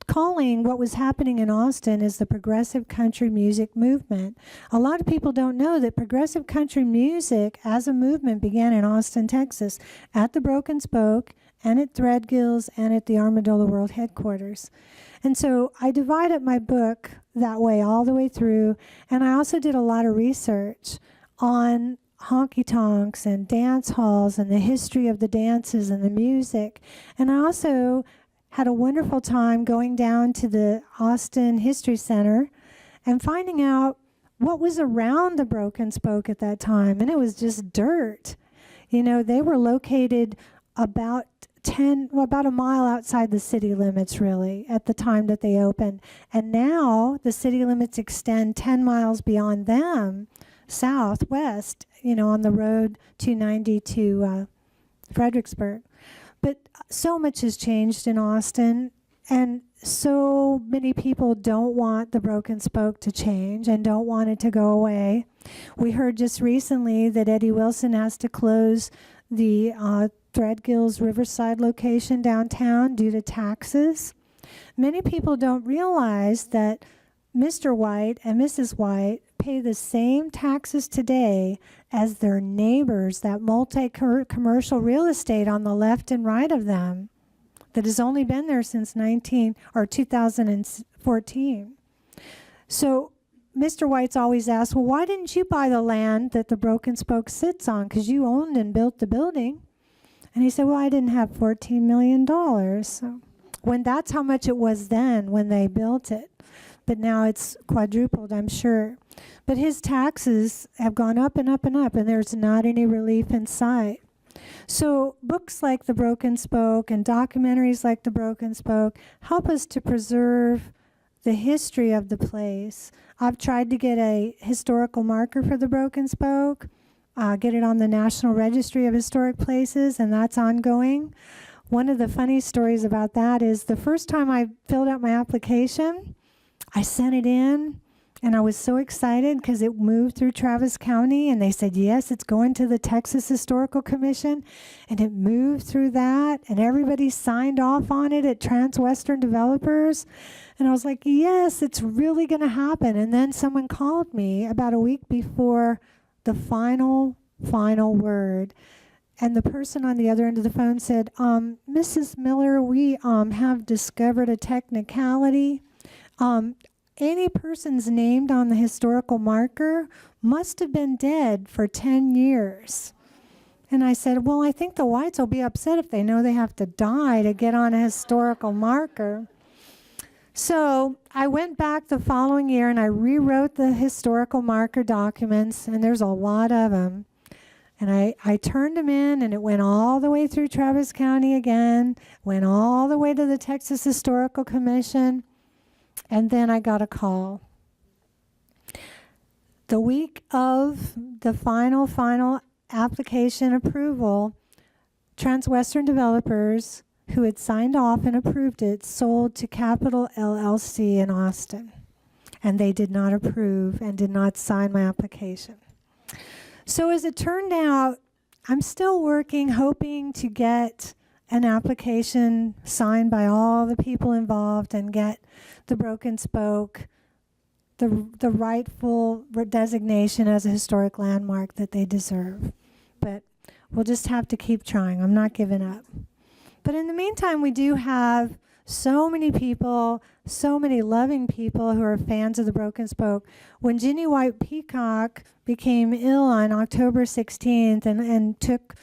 calling what was happening in Austin as the progressive country music movement. A lot of people don't know that progressive country music as a movement began in Austin, Texas, at the Broken Spoke, and at Threadgill's, and at the Armadillo World headquarters. And so I divided my book that way all the way through, and I also did a lot of research on honky-tonks and dance halls and the history of the dances and the music. And I also had a wonderful time going down to the Austin History Center and finding out what was around the Broken Spoke at that time, and it was just dirt. You know, they were located about a mile outside the city limits, really, at the time that they opened. And now the city limits extend 10 miles beyond them, southwest, you know, on the road 290 to Fredericksburg. But so much has changed in Austin, and so many people don't want the Broken Spoke to change and don't want it to go away. We heard just recently that Eddie Wilson has to close the Threadgill's Riverside location downtown due to taxes. Many people don't realize that Mr. White and Mrs. White pay the same taxes today as their neighbors, that multi-commercial real estate on the left and right of them that has only been there since 2014. So Mr. White's always asked, well, why didn't you buy the land that the Broken Spoke sits on? Because you owned and built the building. And he said, well, I didn't have $14 million. So when that's how much it was then when they built it. But now it's quadrupled, I'm sure. But his taxes have gone up and up and up, and there's not any relief in sight. So books like The Broken Spoke and documentaries like The Broken Spoke help us to preserve the history of the place. I've tried to get a historical marker for The Broken Spoke, get it on the National Registry of Historic Places, and that's ongoing. One of the funny stories about that is the first time I filled out my application, I sent it in, and I was so excited because it moved through Travis County, and they said, yes, it's going to the Texas Historical Commission, and it moved through that, and everybody signed off on it at Transwestern Developers, and I was like, yes, it's really going to happen. And then someone called me about a week before the final word, and the person on the other end of the phone said, Mrs. Miller, we have discovered a technicality. Any persons named on the historical marker must have been dead for 10 years. And I said, well, I think the Whites will be upset if they know they have to die to get on a historical marker. So I went back the following year and I rewrote the historical marker documents, and there's a lot of them. And I turned them in, and it went all the way through Travis County again, went all the way to the Texas Historical Commission. And then I got a call. The week of the final application approval, Transwestern Developers, who had signed off and approved it, sold to Capital LLC in Austin. And they did not approve and did not sign my application. So as it turned out, I'm still working, hoping to get an application signed by all the people involved and get the Broken Spoke the rightful designation as a historic landmark that they deserve. But we'll just have to keep trying. I'm not giving up. But in the meantime, we do have so many people, so many loving people who are fans of the Broken Spoke. When Ginny White Peacock became ill on October 16th and took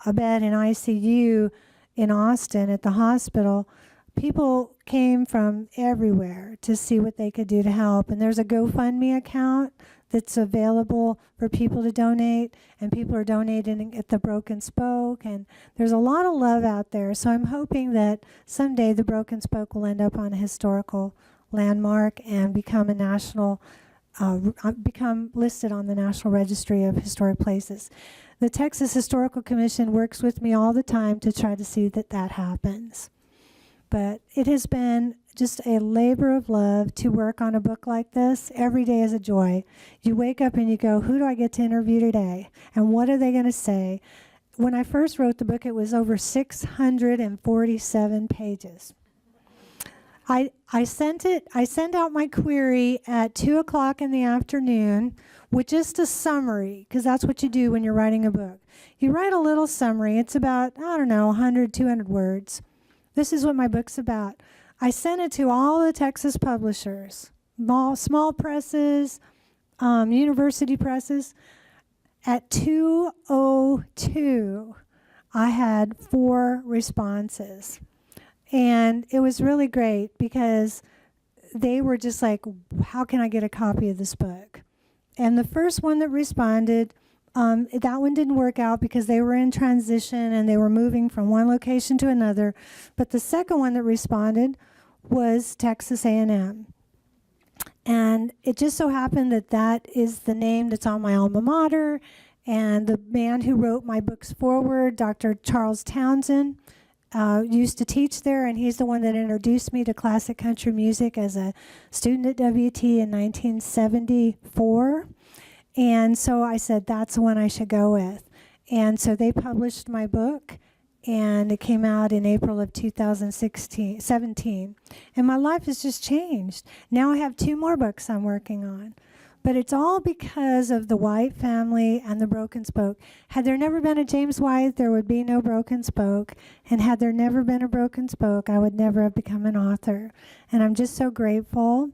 a bed in ICU in Austin at the hospital, people came from everywhere to see what they could do to help. And there's a GoFundMe account that's available for people to donate, and people are donating at the Broken Spoke, and there's a lot of love out there. So I'm hoping that someday the Broken Spoke will end up on a historical landmark and become a national, become listed on the National Registry of Historic Places. The Texas Historical Commission works with me all the time to try to see that that happens. But it has been just a labor of love to work on a book like this. Every day is a joy. You wake up and you go, who do I get to interview today? And what are they going to say? When I first wrote the book, it was over 647 pages. I sent out my query at 2 o'clock in the afternoon with just a summary, because that's what you do when you're writing a book. You write a little summary. It's about, I don't know, 100, 200 words. This is what my book's about. I sent it to all the Texas publishers, small presses, university presses. At 2:02, I had 4 responses. And it was really great because they were just like, how can I get a copy of this book? And the first one that responded, that one didn't work out because they were in transition and they were moving from one location to another. But the second one that responded was Texas A&M. And it just so happened that that is the name that's on my alma mater. And the man who wrote my book's foreword, Dr. Charles Townsend, used to teach there, and he's the one that introduced me to classic country music as a student at WT in 1974. And so I said, that's the one I should go with. And so they published my book, and it came out in April of 2017. And my life has just changed. Now I have 2 more books I'm working on. But it's all because of the White family and the Broken Spoke. Had there never been a James White, there would be no Broken Spoke. And had there never been a Broken Spoke, I would never have become an author. And I'm just so grateful.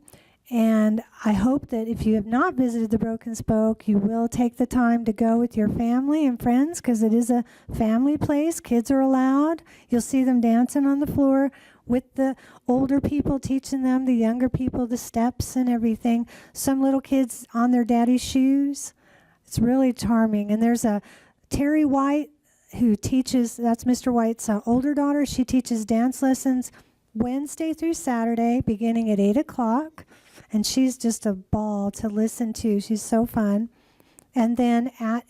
And I hope that if you have not visited the Broken Spoke, you will take the time to go with your family and friends, because it is a family place. Kids are allowed. You'll see them dancing on the floor with the older people, teaching them, the younger people, the steps and everything. Some little kids on their daddy's shoes. It's really charming. And there's a Terry White who teaches, that's Mr. White's older daughter. She teaches dance lessons Wednesday through Saturday, beginning at 8 o'clock. And she's just a ball to listen to. She's so fun. And then at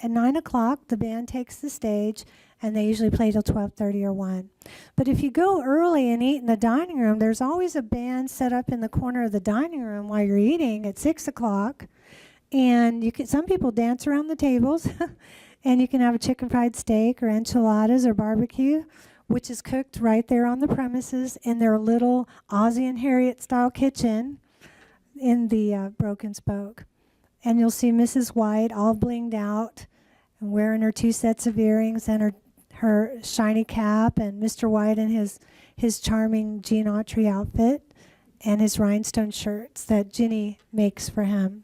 9 o'clock, the band takes the stage, and they usually play till 12:30 or 1. But if you go early and eat in the dining room, there's always a band set up in the corner of the dining room while you're eating at 6 o'clock. And some people dance around the tables, and you can have a chicken fried steak or enchiladas or barbecue, which is cooked right there on the premises in their little Ozzie and Harriet style kitchen in the Broken Spoke. And you'll see Mrs. White all blinged out and wearing her 2 sets of earrings and her shiny cap, and Mr. White in his charming Jean Autry outfit and his rhinestone shirts that Ginny makes for him.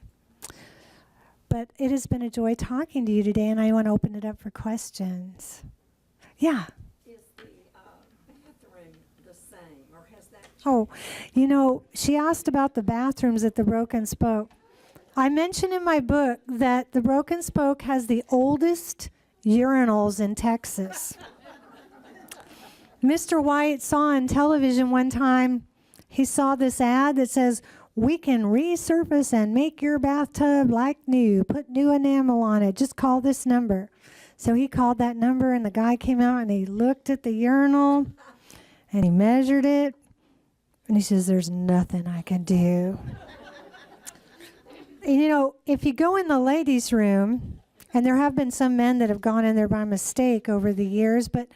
But it has been a joy talking to you today, and I want to open it up for questions. Yeah. Is the bathroom the same, or has that changed? Oh, she asked about the bathrooms at the Broken Spoke. I mentioned in my book that the Broken Spoke has the oldest urinals in Texas. Mr. White saw on television one time, he saw this ad that says, we can resurface and make your bathtub like new. Put new enamel on it. Just call this number. So he called that number, and the guy came out, and he looked at the urinal, and he measured it, and he says, there's nothing I can do. And, if you go in the ladies' room, and there have been some men that have gone in there by mistake over the years, but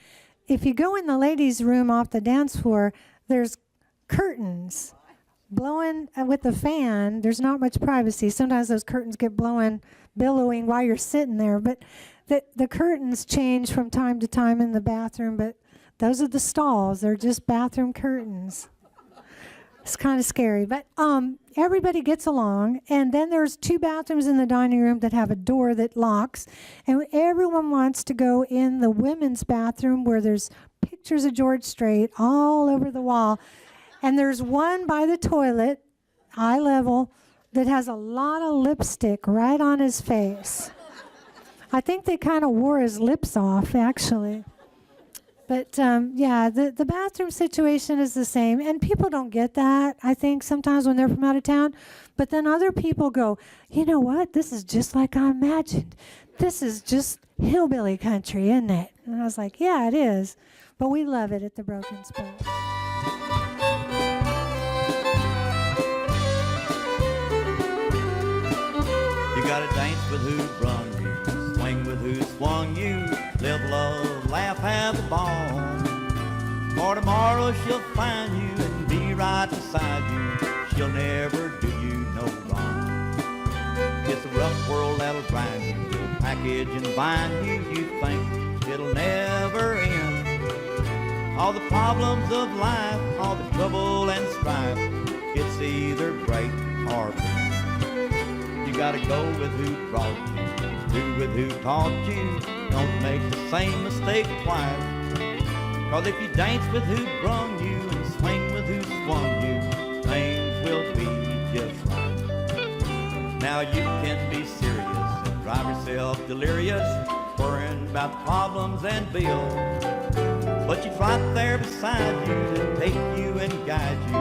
if you go in the ladies' room off the dance floor, there's curtains blowing with the fan. There's not much privacy. Sometimes those curtains get billowing while you're sitting there, but the curtains change from time to time in the bathroom, but those are the stalls. They're just bathroom curtains. It's kind of scary, but everybody gets along. And then there's 2 bathrooms in the dining room that have a door that locks. And everyone wants to go in the women's bathroom where there's pictures of George Strait all over the wall. And there's one by the toilet, eye level, that has a lot of lipstick right on his face. I think they kind of wore his lips off, actually. But yeah, the bathroom situation is the same. And people don't get that, I think, sometimes when they're from out of town. But then other people go, you know what? This is just like I imagined. This is just hillbilly country, isn't it? And I was like, yeah, it is. But we love it at the Broken Spoke. You gotta dance with who brung you, swing with who swung you, live, love, laugh, have a ball. For tomorrow she'll find you and be right beside you. She'll never do you no wrong. It's a rough world that'll grind you, it'll package and bind you. You think it'll never end. All the problems of life, all the trouble and strife, it's either break or bend. You gotta go with who brought you, do with who taught you. Don't make the same mistake twice. 'Cause if you dance with who brung you and swing with who swung you, things will be just right. Now you can be serious and drive yourself delirious, worrying about the problems and bills. But she's right there beside you to take you and guide you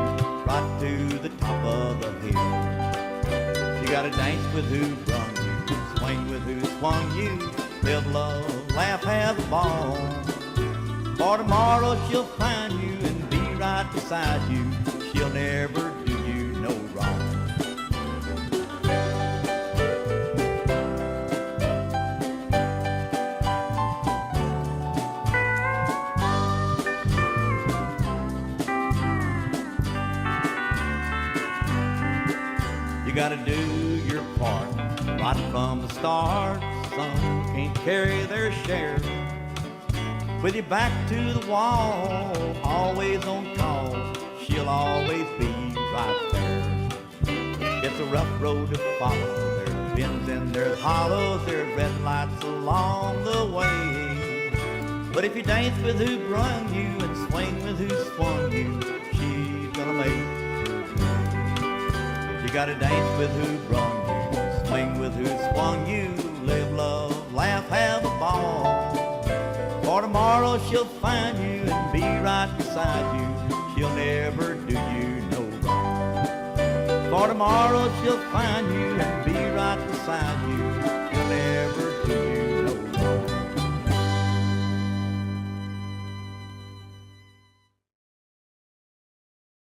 right to the top of the hill. You gotta dance with who brung you, swing with who swung you, live, love, laugh, have a ball. For tomorrow she'll find you and be right beside you. She'll never do you no wrong. You gotta do your part right from the start. Some can't carry their share. With your back to the wall, always on call, she'll always be right there. It's a rough road to follow. There's bends and there's hollows, there's red lights along the way. But if you dance with who brung you and swing with who swung you, she's gonna make her day. You gotta dance with who brung you, swing with who swung you, live, love, laugh, have a ball. For tomorrow she'll find you and be right beside you. She'll never do you no wrong. For tomorrow she'll find you and be right beside you. She'll never